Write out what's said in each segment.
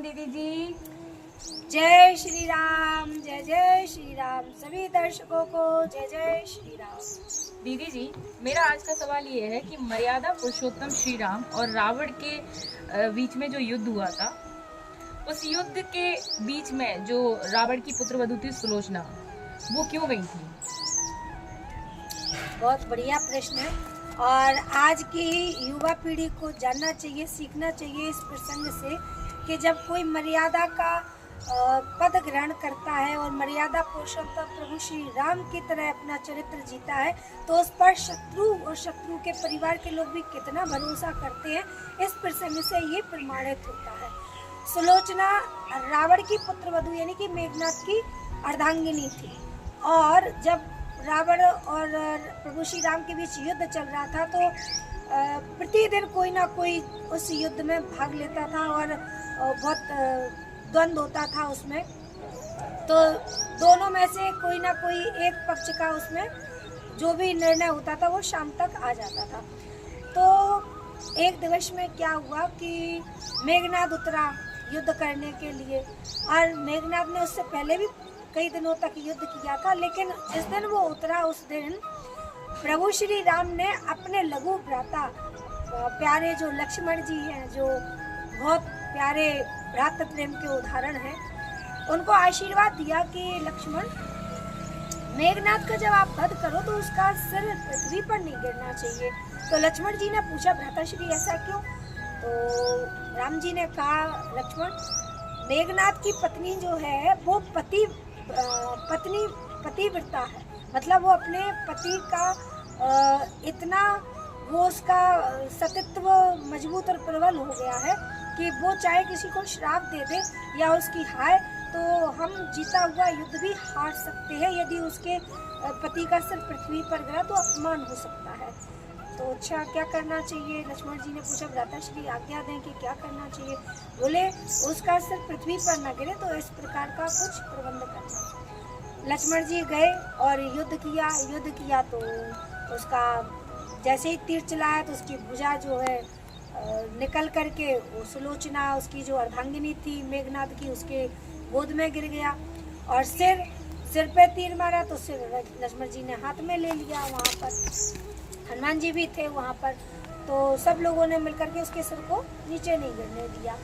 दीदी जी। जय श्री राम, जय जय श्री राम। सभी दर्शकों को जय जय श्री राम। दीदी जी, मेरा आज का सवाल ये है कि मर्यादा पुरुषोत्तम श्री राम और रावण के बीच में जो युद्ध हुआ था, उस युद्ध के बीच में जो रावण की पुत्रवधू थी सुलोचना, वो क्यों गई थी? बहुत बढ़िया प्रश्न है और आज की युवा पीढ़ी को जानना चाहिए, सीखना चाहिए इस प्रसंग से कि जब कोई मर्यादा का पद ग्रहण करता है और मर्यादा पुरुषोत्तम प्रभु श्री राम की तरह अपना चरित्र जीता है तो उस पर शत्रु और शत्रु के परिवार के लोग भी कितना भरोसा करते हैं, इस प्रसंग से ये प्रमाणित होता है। सुलोचना रावण की पुत्रवधू यानी कि मेघनाथ की अर्धांगिनी थी और जब रावण और प्रभु श्री राम के बीच युद्ध चल रहा था तो प्रतिदिन कोई ना कोई उस युद्ध में भाग लेता था और बहुत द्वंद्व होता था उसमें। तो दोनों में से कोई ना कोई एक पक्ष का उसमें जो भी निर्णय होता था वो शाम तक आ जाता था। तो एक दिवस में क्या हुआ कि मेघनाथ उतरा युद्ध करने के लिए और मेघनाथ ने उससे पहले भी कई दिनों तक युद्ध किया था, लेकिन जिस दिन वो उतरा उस दिन प्रभु श्री राम ने अपने लघु भ्राता प्यारे जो लक्ष्मण जी हैं, जो बहुत प्यारे भ्रातृ प्रेम के उदाहरण हैं, उनको आशीर्वाद दिया कि लक्ष्मण, मेघनाथ का जब आप वध करो तो उसका सिर पृथ्वी पर नहीं गिरना चाहिए। तो लक्ष्मण जी ने पूछा, भ्राताश्री ऐसा क्यों? तो राम जी ने कहा, लक्ष्मण, मेघनाथ की पत्नी जो है वो पतिव्रता है, मतलब वो अपने पति का इतना वो उसका सतीत्व मजबूत और प्रबल हो गया है कि वो चाहे किसी को श्राप दे दे या उसकी हाय तो हम जीता हुआ युद्ध भी हार सकते हैं। यदि उसके पति का सिर पृथ्वी पर गिरा तो अपमान हो सकता है। तो अच्छा क्या करना चाहिए? लक्ष्मण जी ने पूछा, भ्राताश्री आज्ञा दें कि क्या करना चाहिए? बोले, उसका सिर पृथ्वी पर न गिरे तो इस प्रकार का कुछ प्रबंध करना। लक्ष्मण जी गए और युद्ध किया तो उसका जैसे ही तीर चलाया तो उसकी भुजा जो है निकल करके वो सुलोचना, उसकी जो अर्धांगिनी थी मेघनाथ की, उसके गोद में गिर गया और सिर पे तीर मारा तो सिर लक्ष्मण जी ने हाथ में ले लिया। वहाँ पर हनुमान जी भी थे वहाँ पर, तो सब लोगों ने मिलकर के उसके सिर को नीचे नहीं गिरने दिया।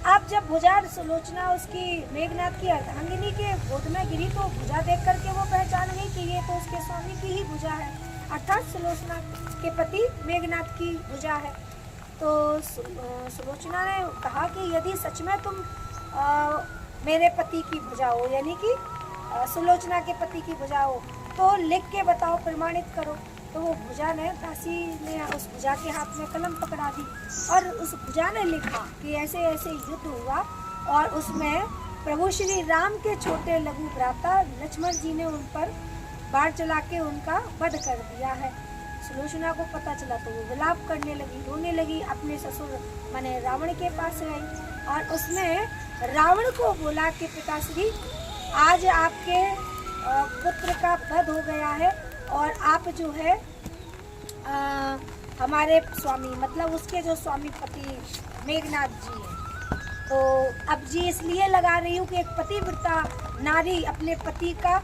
अब जब भुजा सुलोचना उसकी मेघनाथ की अर्धांगिनी के गोद में गिरी तो भुजा देख करके वो पहचान गई कि ये तो उसके स्वामी की ही भुजा है, अर्थात सुलोचना के पति मेघनाथ की भुजा है। तो सुलोचना ने कहा कि यदि सच में तुम मेरे पति की भुजा हो, यानी कि सुलोचना के पति की भुजा हो, तो लिख के बताओ, प्रमाणित करो। तो वो भुजा ने, दासी ने उस भुजा के हाथ में कलम पकड़ा दी और उस भुजा ने लिखा कि ऐसे ऐसे युद्ध हुआ और उसमें प्रभु श्री राम के छोटे लघु भ्राता लक्ष्मण जी ने उन पर बाढ़ चला के उनका वध कर दिया है। सुलोचना को पता चला तो वो विलाप करने लगी, रोने लगी, अपने ससुर माने रावण के पास गई और उसने रावण को बोला कि पिताश्री, आज आपके पुत्र का वध हो गया है और आप जो है हमारे स्वामी, मतलब उसके जो स्वामी पति मेघनाथ जी हैं, तो अब जी इसलिए लगा रही हूँ कि एक पतिव्रता नारी अपने पति का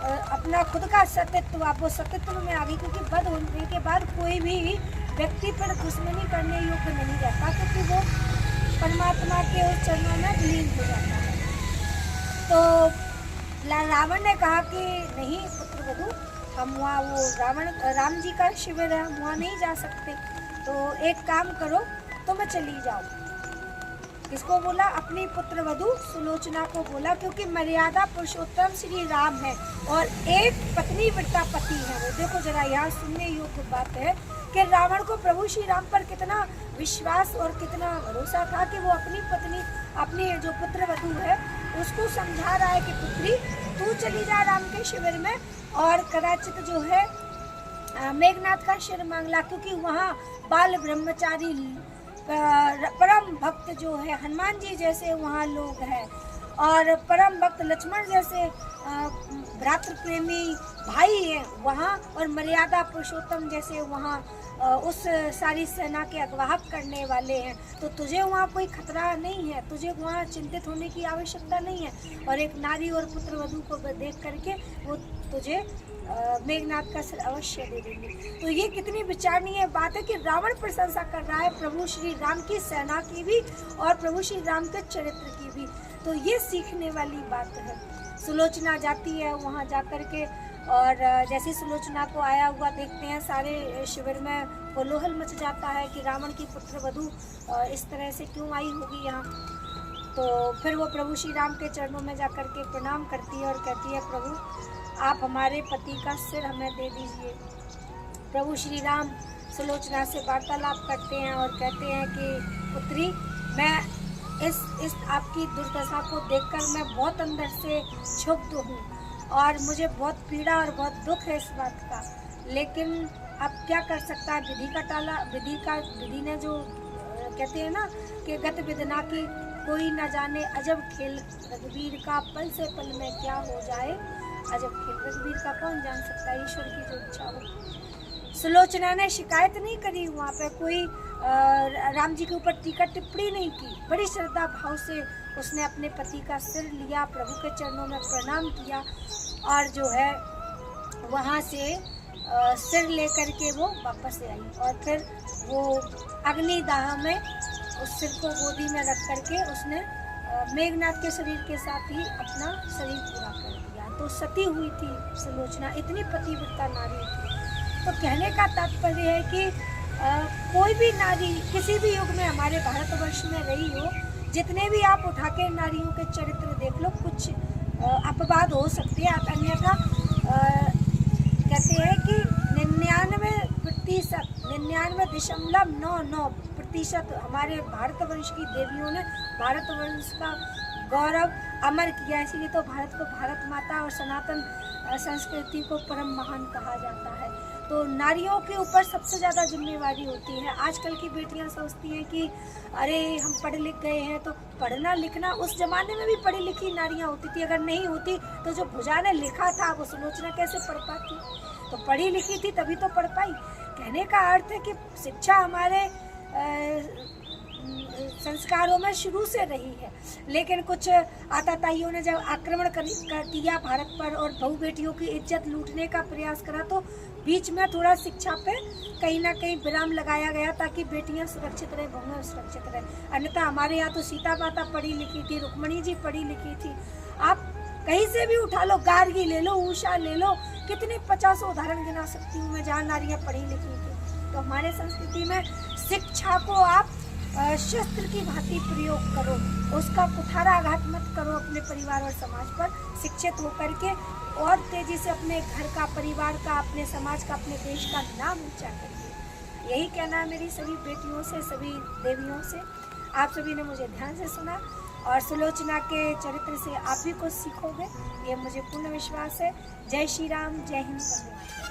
अपना खुद का सतीत्व, आप वो सतीत्व में आ गई, क्योंकि वध होने के बाद कोई भी व्यक्ति पर दुश्मनी करने योग्य नहीं रहता, क्योंकि वो परमात्मा के उस चरणों में विलीन हो जाता है। तो रावण ने कहा कि नहीं पुत्रवधू, हम वहाँ वो राम जी का शिविर है, हम वहाँ नहीं जा सकते, तो एक काम करो, तुम चली जाओ। किसको बोला? अपनी पुत्रवधू सुलोचना को बोला, क्योंकि मर्यादा पुरुषोत्तम श्री राम है और एक पत्नी वृता पति है वो। देखो जरा यहाँ सुनने योग्य बात है कि रावण को प्रभु श्री राम पर कितना विश्वास और कितना भरोसा था कि वो अपनी पत्नी, अपनी जो पुत्रवधू है उसको समझा रहा है कि पुत्री तू चली जा राम के शिविर में और कदाचित जो है मेघनाथ का शिर मांग ला, क्योंकि वहाँ बाल ब्रह्मचारी परम भक्त जो है हनुमान जी जैसे वहाँ लोग हैं और परम भक्त लक्ष्मण जैसे भ्रातृ प्रेमी भाई हैं वहाँ, और मर्यादा पुरुषोत्तम जैसे वहाँ उस सारी सेना के अगवाहक करने वाले हैं। तो तुझे वहाँ कोई खतरा नहीं है, तुझे वहाँ चिंतित होने की आवश्यकता नहीं है। और एक नारी और पुत्र वधू को देख करके वो तुझे मेघनाद का सिर अवश्य दे देंगे। तो ये कितनी विचारणीय बात है कि रावण प्रशंसा कर रहा है प्रभु श्री राम की सेना की भी और प्रभु श्री राम के चरित्र की भी। तो ये सीखने वाली बात है। सुलोचना जाती है वहाँ जाकर के, और जैसे सुलोचना को आया हुआ देखते हैं सारे शिविर में कोलाहल मच जाता है कि रावण की पुत्र वधू इस तरह से क्यों आई होगी यहाँ। तो फिर वो प्रभु श्री राम के चरणों में जाकर के प्रणाम करती है और कहती है, प्रभु आप हमारे पति का सिर हमें दे दीजिए। प्रभु श्री राम सुलोचना से वार्तालाप करते हैं और कहते हैं कि पुत्री, मैं इस आपकी दुर्दशा को देखकर मैं बहुत अंदर से क्षुब्ध हूँ और मुझे बहुत पीड़ा और बहुत दुख है इस बात का, लेकिन अब क्या कर सकता है। विधि ने जो कहते हैं ना कि गत विधना की कोई न जाने अजब खेल, रघुवीर का पल से पल में क्या हो जाए अजब खेल। रघुवीर का कौन जान सकता है, ईश्वर की जो इच्छा हो। सुलोचना ने शिकायत नहीं करी, वहाँ पे कोई राम जी के ऊपर टीका टिप्पणी नहीं की। बड़ी श्रद्धा भाव से उसने अपने पति का सिर लिया, प्रभु के चरणों में प्रणाम किया और जो है वहाँ से सिर लेकर के वो वापस आई। और फिर वो अग्निदाह में उस सिर को गोदी में रख करके उसने मेघनाद के शरीर के साथ ही अपना शरीर पूरा कर दिया। तो सती हुई थी सुलोचना, इतनी पतिव्रता नारी थी। तो कहने का तात्पर्य है कि कोई भी नारी किसी भी युग में हमारे भारतवर्ष में रही हो, जितने भी आप उठा के नारियों के चरित्र देख लो, कुछ अपवाद हो सकते हैं। अन्यथा कहते हैं कि 99.99% हमारे भारतवंश की देवियों ने भारतवंश का गौरव अमर किया। इसीलिए तो भारत को भारत माता और सनातन संस्कृति को परम महान कहा जाता है। तो नारियों के ऊपर सबसे ज़्यादा जिम्मेवारी होती है। आजकल की बेटियां सोचती हैं कि अरे हम पढ़ लिख गए हैं, तो पढ़ना लिखना, उस जमाने में भी पढ़ी लिखी नारियां होती थी। अगर नहीं होती तो जो भुजा ने लिखा था वो सुलोचना कैसे पढ़ पाती। तो पढ़ी लिखी थी तभी तो पढ़ पाई। कहने का अर्थ है कि शिक्षा हमारे संस्कारों में शुरू से रही है, लेकिन कुछ आताताइयों ने जब आक्रमण कर दिया भारत पर और बहू बेटियों की इज्जत लूटने का प्रयास करा, तो बीच में थोड़ा शिक्षा पे कहीं ना कहीं विराम लगाया गया ताकि बेटियां सुरक्षित रहे, बहुएं सुरक्षित रहे। अन्यथा हमारे यहाँ तो सीता माता पढ़ी लिखी थी, रुक्मणी जी पढ़ी लिखी थी। आप कहीं से भी उठा लो, गार्गी ले लो, उषा ले लो, कितने 50 उदाहरण गिना सकती हूँ मैं जहाँ नारियाँ पढ़ी लिखी थी। तो हमारे संस्कृति में शिक्षा को आप शस्त्र की भांति प्रयोग करो, उसका कुठाराघात मत करो अपने परिवार और समाज पर। शिक्षित होकर के और तेजी से अपने घर का, परिवार का, अपने समाज का, अपने देश का नाम ऊंचा करिए। यही कहना है मेरी सभी बेटियों से, सभी देवियों से। आप सभी ने मुझे ध्यान से सुना और सुलोचना के चरित्र से आप भी कुछ सीखोगे, ये मुझे पूर्ण विश्वास है। जय श्री राम, जय हिंद, वंदे मातरम।